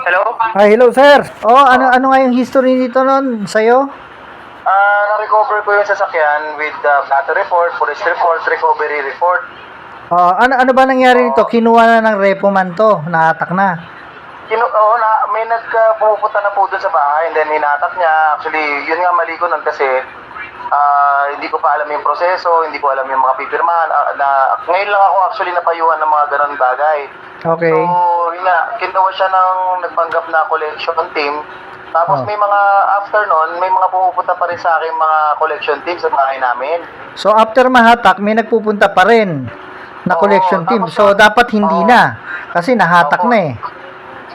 Hello? Hello sir. Ano nga yung history nito nun sa'yo? Na-recover ko yung sasakyan with the battery report, police report, recovery report. Ano ba nangyari nito? Kinuha na ng repo man to, nahatak na. May pumupunta na po dun sa bahay and then hinatak niya. Actually, yun nga mali ko nun kasi hindi ko pa alam yung proseso, hindi ko alam yung mga pipirmahan. Ngayon lang ako actually napayuhan ng mga ganun bagay. Okay. So, yun nga, kinuha siya ng nagpanggap na collection team. Tapos may mga, after nun, may mga pumupunta pa rin sa akin mga collection team sa bahay namin. So after mahatak, may nagpupunta pa rin na collection team. So dapat hindi na kasi nahatak na eh.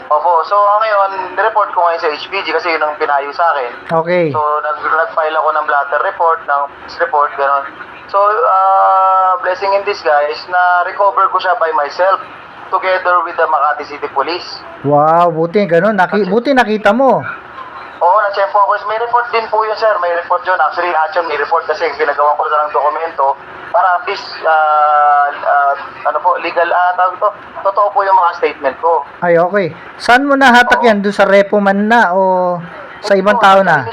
Opo, so ngayon, report ko ngayon sa HPG kasi yun ang pinayo sa akin. Okay. So nag-file ako ng blatter report, ng police report, gano'n. So, blessing in disguise, na-recover ko siya by myself together with the Makati City Police. Wow, buti ganun. Buti nakita mo. Oo, na-check po ako. May report din po yun, sir. May report yun. Actually, may report kasi pinagawa ko sa ng dokumento para at least, legal, tawag ito, totoo po yung mga statement ko. Ay, okay. Saan mo nahatak yan? Doon sa repo man na o sa ibang tao na?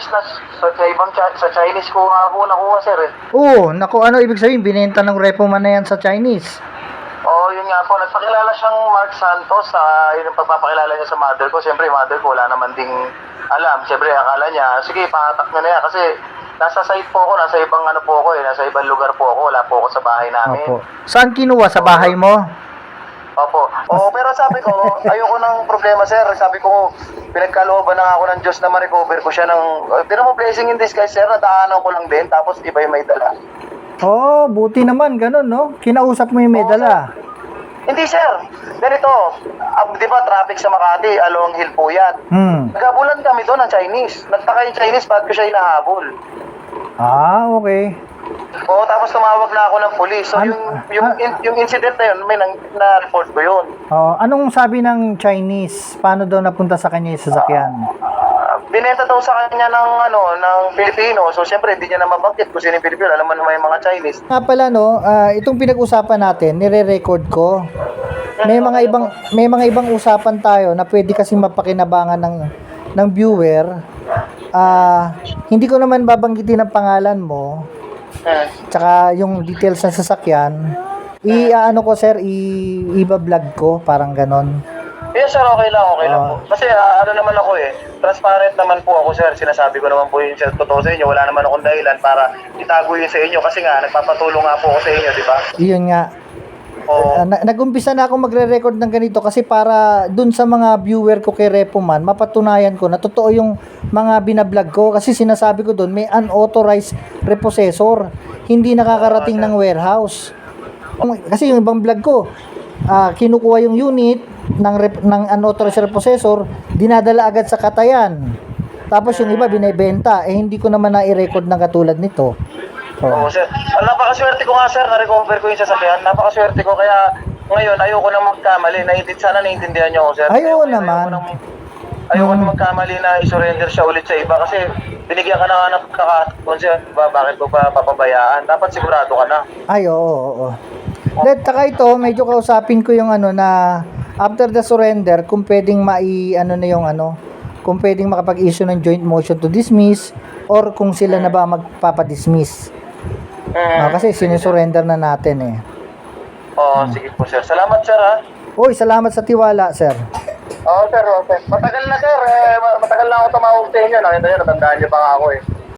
Sa Chinese ko nga po nakuha, sir. Oo, naku, ano ibig sabihin? Binenta ng repo man na yan sa Chinese. Yun nga po, nagpakilala siyang Mark Santos, yun yung pagpapakilala niya sa mother ko. Siyempre, mother ko wala naman ding alam. Siyempre, akala niya, sige, pahatak niya na yan. Kasi nasa site po ako, nasa ibang nasa ibang lugar po ako, wala po ako sa bahay namin. Opo. Saan kinuha? Sa bahay mo? Opo. Pero sabi ko, ayoko ng problema, sir. Sabi ko, pinagkalooban na ako ng Diyos na ma-recover ko siya ng, pero mo blessing in disguise, sir, nadaanan ko lang din, tapos iba yung may dala. Buti naman, ganun, no? Kinausap mo yung may dala. Hindi, sir. Ganito, di ba traffic sa Makati, along Hill po yan. Naghabulan kami doon ng Chinese. Nagtaka yung Chinese, bakit ko siya hinahabol? Okay. Tapos tumawag na ako ng police. So, yung incident na yun, may na-report ko yun. Anong sabi ng Chinese? Paano daw napunta sa kanya yung sasakyan? Binenta daw sa kanya ng Pilipino. So, syempre, hindi niya na mabanggit kung sino yung Pilipino. Alam mo naman yung mga Chinese. Nga pala, no, itong pinag-usapan natin, nire-record ko. May mga ibang usapan tayo na pwede kasing mapakinabangan ng viewer. Hindi ko naman babanggitin ang pangalan mo. Tsaka yung details ng sasakyan. Ko, sir, i-vlog ko, parang ganon. Yes, sir, okay lang po. Kasi naman ako transparent naman po ako, sir. Sinasabi ko naman po yung totoo sa inyo. Wala naman akong dahilan para itago yun sa inyo kasi nga, nagpapatulong nga po ako sa inyo, di ba? Iyon nga. Nag-umpisa na ako magre-record ng ganito kasi para dun sa mga viewer ko kay Repoman, mapatunayan ko na totoo yung mga binablog ko kasi sinasabi ko dun may unauthorized repossessor, hindi nakakarating ng warehouse. Kasi yung ibang vlog ko, kinukuha yung unit ng unauthorized repossessor, dinadala agad sa Katayan. Tapos yung iba binebenta, hindi ko naman na-i-record ng katulad nito. Sir. Napakaswerte ko nga, sir, na-recover ko yung sasakyan. Napakaswerte ko, kaya ngayon ayoko nang magkamali. Sana naiintindihan niyo ako, sir. Ayoko naman. Ayoko nang magkamali na i-surrender siya ulit sa iba kasi binigyan ka na ng pagkakataon, sir. Bakit ko pa papabayaan? Dapat sigurado ka na. Oo. Taka ito, medyo kausapin ko yung na after the surrender, kung pwedeng kung pwedeng makapag-issue ng joint motion to dismiss or kung sila na ba magpapadismiss. Kasi sinusurrender na natin Sige po, sir. Salamat, sir, ha? Uy, salamat sa tiwala, sir. Sir, okay. Matagal na, sir. Matagal na ako tumawag sa inyo. Nakita nyo, natandaan nyo pa nga ako,